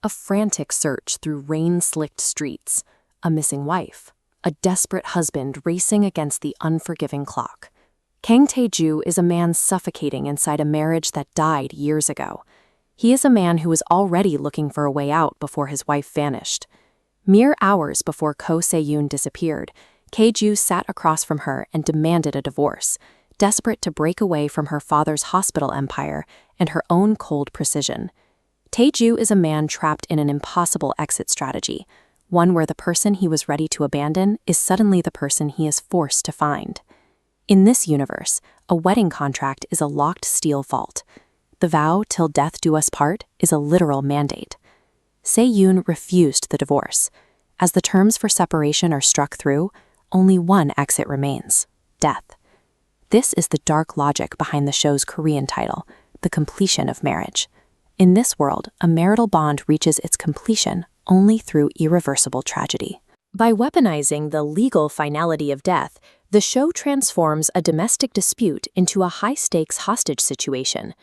A frantic search through rain-slicked streets, a missing wife, a desperate husband racing against the unforgiving clock. Kang Tae-ju is a man suffocating inside a marriage that died years ago. He is a man who was already looking for a way out before his wife vanished. Mere hours before Ko Se-yoon disappeared, Tae-ju sat across from her and demanded a divorce, desperate to break away from her father's hospital empire and her own cold precision. Tae-ju is a man trapped in an impossible exit strategy, one where the person he was ready to abandon is suddenly the person he is forced to find. In this universe, a wedding contract is a locked steel vault. The vow till death do us part is a literal mandate. Se-yoon refused the divorce. As the terms for separation are struck through, only one exit remains: death. This is the dark logic behind the show's Korean title, The Completion of Marriage. In this world, a marital bond reaches its completion only through irreversible tragedy. By weaponizing the legal finality of death, the show transforms a domestic dispute into a high-stakes hostage situation.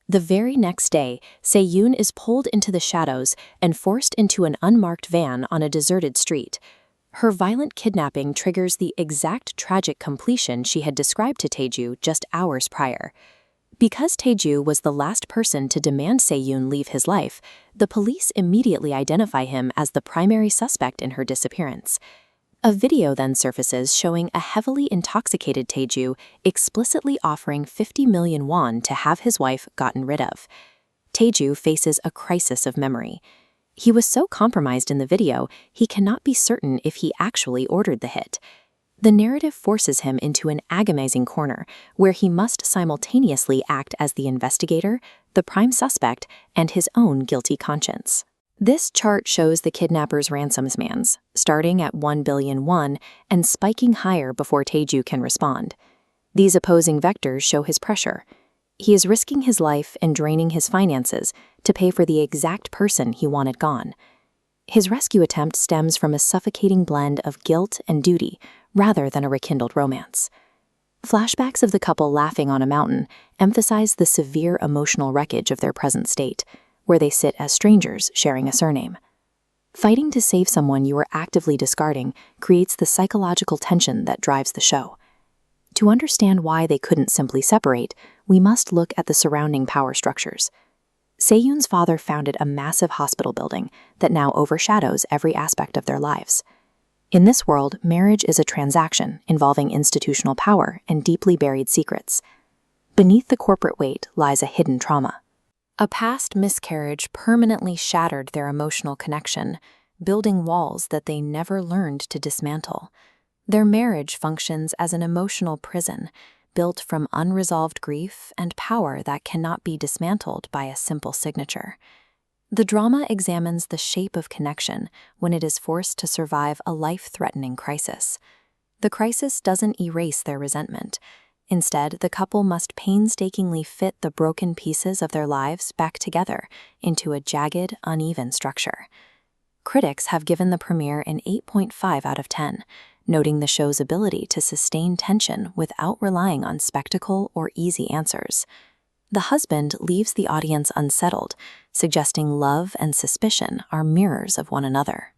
The very next day, Se-yoon is pulled into the shadows and forced into an unmarked van on a deserted street. Her violent kidnapping triggers the exact tragic completion she had described to Tae-ju just hours prior. Because Tae-ju was the last person to demand Se-yoon leave his life, the police immediately identify him as the primary suspect in her disappearance. A video then surfaces showing a heavily intoxicated Tae-ju explicitly offering 50 million won to have his wife gotten rid of. Tae-ju faces a crisis of memory. He was so compromised in the video, he cannot be certain if he actually ordered the hit. The narrative forces him into an agonizing corner where he must simultaneously act as the investigator, the prime suspect, and his own guilty conscience. This chart shows the kidnapper's ransom demands, starting at 1 billion won and spiking higher before Tae-ju can respond. These opposing vectors show his pressure. He is risking his life and draining his finances to pay for the exact person he wanted gone. His rescue attempt stems from a suffocating blend of guilt and duty rather than a rekindled romance. Flashbacks of the couple laughing on a mountain emphasize the severe emotional wreckage of their present state, where they sit as strangers sharing a surname. Fighting to save someone you are actively discarding creates the psychological tension that drives the show. To understand why they couldn't simply separate, we must look at the surrounding power structures. Se-yoon's father founded a massive hospital building that now overshadows every aspect of their lives. In this world, marriage is a transaction involving institutional power and deeply buried secrets. Beneath the corporate weight lies a hidden trauma. A past miscarriage permanently shattered their emotional connection, building walls that they never learned to dismantle. Their marriage functions as an emotional prison, built from unresolved grief and power that cannot be dismantled by a simple signature. The drama examines the shape of connection when it is forced to survive a life-threatening crisis. The crisis doesn't erase their resentment. Instead, the couple must painstakingly fit the broken pieces of their lives back together into a jagged, uneven structure. Critics have given the premiere an 8.5 out of 10, noting the show's ability to sustain tension without relying on spectacle or easy answers. The husband leaves the audience unsettled, suggesting love and suspicion are mirrors of one another.